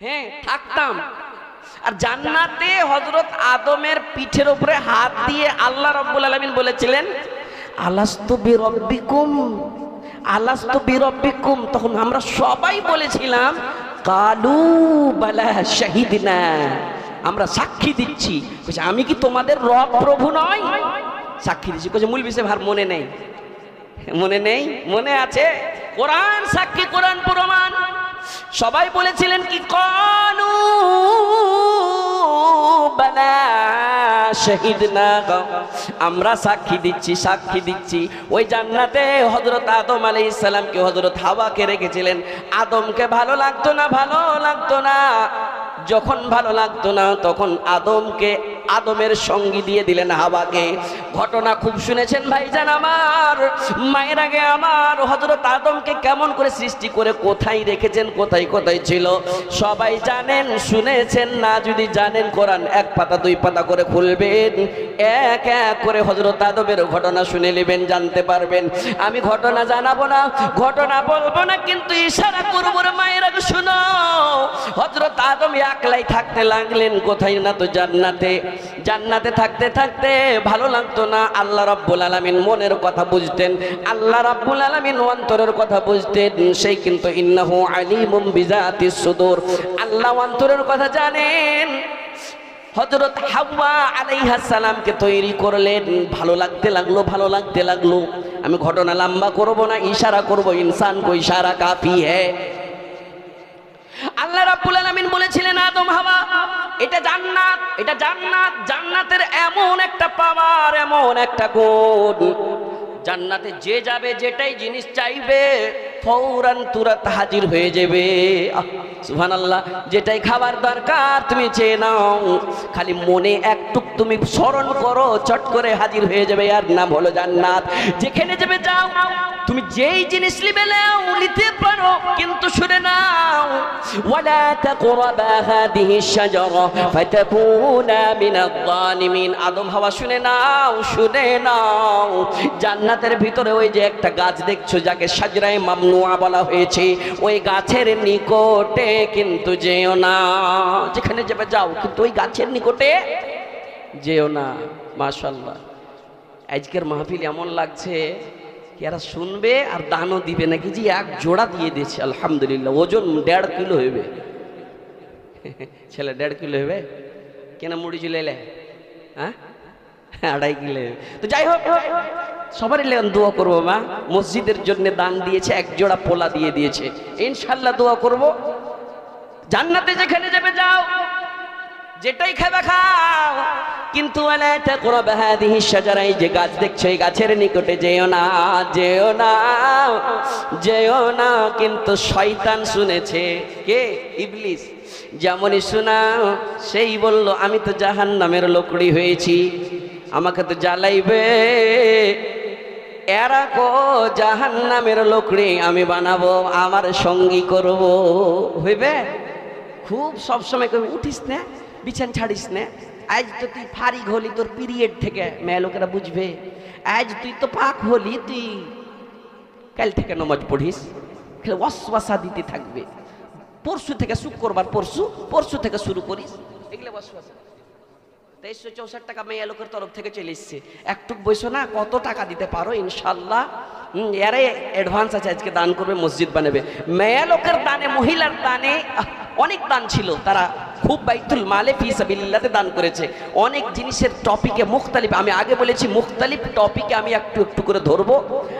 হ্যাঁ থাকতাম। আর জান্নাতে হযরত আদমের পিঠের উপরে হাত দিয়ে আল্লাহ রাব্বুল আলামিন বলেছিলেন আলাস্তু বিরব্বিকুম, আলাস্তু বিরব্বিকুম। তখন আমরা সবাই বলেছিলাম কালু বালা শাহিদনা, আমরা সাক্ষী দিচ্ছি। বলছে আমি কি তোমাদের রব প্রভু নই? সাক্ষী দিচ্ছি। বলছে মূল বিষয় ভার মনে নেই, মনে নেই? মনে আছে, কোরআন সাক্ষী, কোরআন প্রমাণ। সবাই বলেছিলেন কি কালু বালা শাহিদনা, আমরা সাক্ষী দিচ্ছি, সাক্ষী দিচ্ছি। ওই জান্নাতে হযরত আদম আলাইহিস সালামকে হযরত হাওয়াকে রেখেছিলেন। আদমকে ভালো লাগতো না, ভালো লাগতো না। যখন ভালো লাগতো না তখন আদমকে, আদমের সঙ্গী দিয়ে দিলেন হাওয়াকে। ঘটনা খুব শুনেছেন ভাইজান আমার, মায়ের আগে আমার, হযরত আদমকে কেমন করে সৃষ্টি করে কোথায় রেখেছেন, কোথায় কোথায় ছিল সবাই জানেন, শুনেছেন। না যদি জানেন কোরআন এক পাতা দুই পাতা করে খুলবেন, এক এক করে হযরত আদমের ঘটনা শুনে নেবেন, জানতে পারবেন। আমি ঘটনা জানাবো না, ঘটনা বলবো না, কিন্তু ইশারা করবো রে মায়ের আগে শুনো। হযরত আদম একলাই থাকতে লাগলেন, কোথায় না তো জান্নাতে। জান্নাতে থাকতে থাকতে ভালো লাগতো না। আল্লাহ রাব্বুল আলামিন মনের কথা বুঝতেন, আল্লাহ রাব্বুল আলামিন অন্তরের কথা বুঝতেন। সেই কিন্তু ইন্নাহু আলিমুম বিযাতিস সুদূর, আল্লাহ অন্তরের কথা জানেন। হযরত হাওয়া আলাইহিস সালামকে তৈরি করলেন, ভালো লাগতে লাগলো, ভালো লাগতে লাগলো। আমি ঘটনা লম্বা করব না, ইশারা করব, ইনসান কো ইশারা কাফি হ্যায়। আল্লাহ রাব্বুল আলামিন বলেছিলেন আদম হাওয়া এটা জান্নাত, এটা জান্নাত। জান্নাতের এমন একটা পাওয়ার, এমন একটা গুণ, জান্নাতে যে যাবে যেটাই জিনিস চাইবে ফৌরান তুরাত হাজির হয়ে যাবে। সুবহানাল্লাহ। যেটাই খাবার দরকার তুমি চেয়ে নাও, খালি মনে একটু তুমি স্মরণ করো, চট করে হাজির হয়ে যাবে। আর নাম হলো জান্নাত। যেখানে যাবে যাও, তুমি যেই জিনিস নিবে নাও, নিতে পারো, কিন্তু শুনে নাও ওয়ালা তাকরাবা হাদিহি শাজারা ফাতাকুনা মিনাল যালিমিন। আদম হাওয়া শুনে নাও, শুনে নাও, জান্নাতের ভিতরে ওই যে একটা গাছ দেখছো যাকে শাজরায়ে মামনুআ বলা হয়েছে, ওই গাছের নিকটে কিন্তু যেও না। যেখানে যাবে যাও, কিন্তু ওই গাছের নিকটে যেও না। মাশাআল্লাহ, আজকের মাহফিল এমন লাগছে এরা শুনবে আর দানও দিবে নাকি। যে এক জোড়া দিয়ে দিয়েছে আলহামদুলিল্লাহ, ওজন 1.5 কিলো হইবে। ছেলে 1.5 কিলো হবে কেন? মুড়ি চলে হ্যাঁ 2.5 কিলো। তো যাই হোক, সবারই লেন দোয়া করবো। মা মসজিদের জন্য দান দিয়েছে, এক জোড়া পোলা দিয়ে দিয়েছে, ইনশাল্লাহ দোয়া করব। জান্নাতে যেখানে যাবে যাও, যেটাই খাবে খাও, কিন্তু ওয়ালা তাকরাবা হাদিহি শাজারা, এই যে গাছ দেখছো এই গাছের নিকটে যেও না, যেও না, যেও না। কিন্তু শয়তান শুনেছে, কে? ইবলিস। যেমনই শোনা সেই বলল আমি তো জাহান্নামের লোকড়ি হয়েছি, আমাকে তো জ্বালাইবে। এরা কো জাহান্নামের লোকড়ি আমি বানাবো, আমার সঙ্গী করব। হইবে? খুব সবসময় কবি উঠিস না, বিছান ছাড়িস না। আজ তো তুই ফারিগ হলি তোর পিরিয়ড থেকে, মেয়ে লোকেরা বুঝবে। আজ তুই তো পাক হলি, তুই কাল থেকে নামাজ পড়িস, ওয়াসওয়াসা দিতে থাকবে। পরশু থেকে শুক্রবার, পরশু পরশু থেকে শুরু করিস, এগুলো ওয়াসওয়াসা। 2364 টাকা মেয়ে লোকের তরফ থেকে চলে এসছে। একটু বসো না, কত টাকা দিতে পারো ইনশাল্লাহ। এরাই অ্যাডভান্স আছে, আজকে দান করবে, মসজিদ বানাবে। মেয়ে লোকের দানে, মহিলার দানে অনেক দান ছিল, তারা খুব বাইতুল মালে ফি সাবিলিল্লাহতে দান করেছে। অনেক জিনিসের টপিকে মুখতালিফ, আমি আগে বলেছি মুখতালিফ টপিকে আমি একটু একটু করে ধরবো,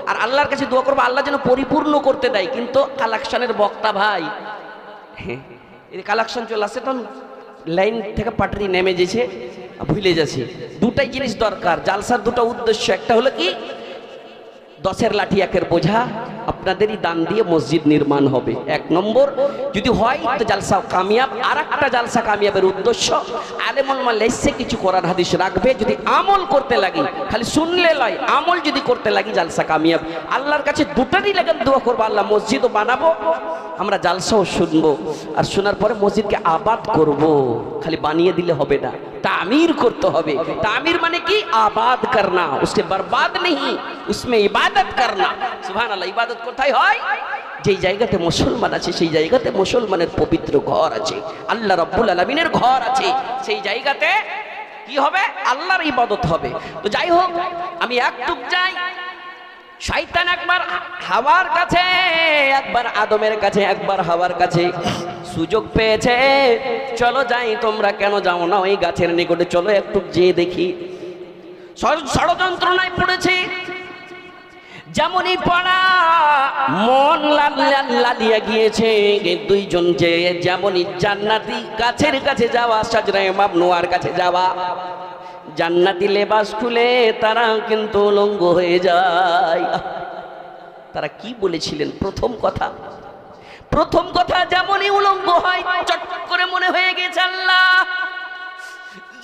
আর আল্লাহর কাছে দোয়া করবো আল্লাহ যেন পরিপূর্ণ করতে দেয়। কিন্তু কালেকশনের বক্তা ভাই, হ্যাঁ এই কালেকশন চলে আসে, তখন লাইন থেকে পাটারি নেমে যেছে, ভুলে যাচ্ছে। দুটাই জিনিস দরকার জালসার, দুটো উদ্দেশ্য। একটা হলো কি 10-এর লাঠি 1-এর বোঝা, আপনাদেরই দান দিয়ে মসজিদ নির্মাণ হবে। 1 নম্বর যদি হয় তো জালসা কামিয়াব। আর একটা জালসা কামিয়াবের উদ্দেশ্য আলেমুল মালাইসে কিছু কোরআন হাদিস রাখবে, যদি আমল করতে লাগি, খালি শুনলে লয়, আমল যদি করতে লাগি জালসা কামিয়াব। আল্লাহর কাছে দুটারই লাগান দোয়া করবো, আল্লাহ মসজিদও বানাবো, আমরা জালসাও শুনবো, আর শোনার পরে মসজিদকে আবাদ করব। খালি বানিয়ে দিলে হবে না, तामीर करते হবে। तामीर माने की आबाद करना, उससे बर्बाद नहीं, उसमें इबादत करना। सुभान अल्लाह। इबादत कोথায় হয়? যেই জায়গাতে মুসলমান আছে সেই জায়গাতে মুসলমানের পবিত্র ঘর আছে, আল্লাহ রাব্বুল আলামিনের ঘর আছে, সেই জায়গাতে কি হবে? আল্লাহর ইবাদত হবে। তো যাই হোক, আমি একটুক যাই, শয়তান একবার হাওয়ার কাছে, একবার আদমের কাছে, একবার হাওয়ার কাছে সুযোগ পেয়েছে, চলো যাই। তোমরা কেন যাও না ওই গাছের নিকটে? চলো একটু যেয়ে দেখি। ষড়যন্ত্রণায় পড়েছে, যেমনই পড়া মন লালিয়া গিয়েছে। দুইজন যে যেমনই জান্নাতি গাছের কাছে যাওয়া, সাজরায়ে মামনুয়ার কাছে যাওয়া, জান্নাতি লেবাস খুলে তারা কিন্তু উলঙ্গ হয়ে যায়। তারা কি বলেছিলেন? প্রথম কথা যেমনই উলঙ্গ হয়, চট করে মনে হয়ে গেছে আল্লাহ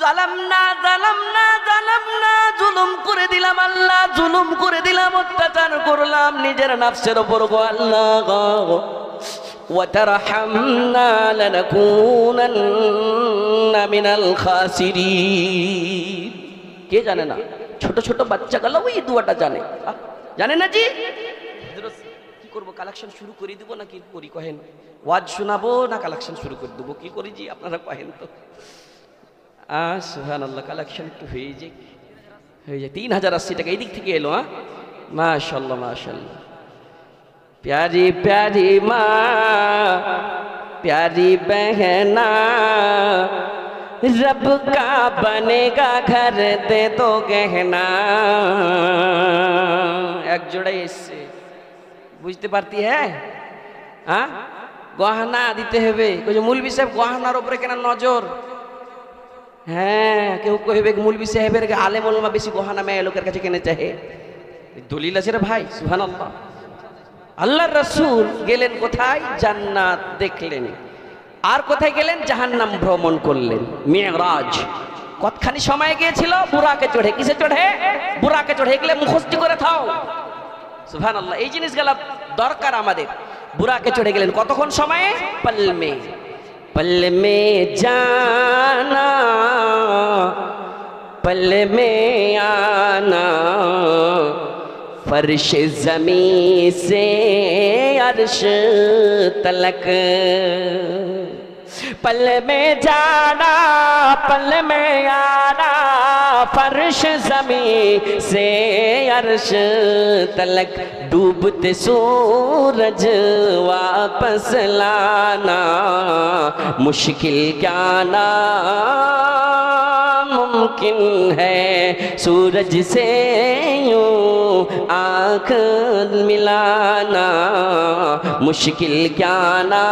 জালামনা, জুলুম করে দিলাম আল্লাহ, জুলুম করে দিলাম, অত্যাচার করলাম নিজের নফসের উপর গো আল্লাহ। ওয়াতারহামনা লানাকুনান্না মিনাল খাসিরিন। কে জানে না? ছোট ছোট বাচ্চাগুলো ওই দুয়াটা জানে না জি? কি করবো, কালেকশন শুরু করে দিব না কি করি কহেন? ওয়াজ শোনাবো না কালেকশন শুরু করে দেবো? কি করি জি আপনারা কহেন তো? সুবহানাল্লাহ, কালেকশন একটু হয়ে যায় 3080 টাকা এই দিক থেকে এলো। মাশাআল্লাহ মাশাআল্লাহ। प्यारी प्यारी माँ, प्यारी बहना, रब का बनेगा घर दे तो गहना। एक जोड़ा इससे बुझते पारती है? हाँ, गहना दीते হবে। कोई मौलवी साहब गहनार উপরে কেন নজর? হ্যাঁ, কেউ কইবে মৌলভী সাহেবের আলেম ওলামা বেশি গহনা মেয়ে লোকের কাছে কেনে চাহে। দলিল আছে রে ভাই। সুবহানাল্লাহ। আল্লাহর রাসূল গেলেন কোথায়? জান্নাত দেখলেন। আর কোথায় গেলেন? জাহান্নাম ভ্রমণ করলেন। মিরাজ কতখানি সময় গিয়েছিল? বুরাকে চড়ে। কিসে চড়ে? বুরাকে চড়ে। এগুলো মুখস্থ করে থাও। সুবহানাল্লাহ, এই জিনিসগুলো দরকার আমাদের। বুরাকে চড়ে গেলেন কতক্ষণ সময়ে? पल में जाना, पल में आना, फर्श ज़मीं से अर्श तलक। पल में जाना, पल में आना, फर्श ज़मीं से अर्श तलक। डूबते सूरज वापस लाना, मुश्किल क्या नामुमकिन है। सूरज से यूं आँख मिलाना, मुश्किल क्या ना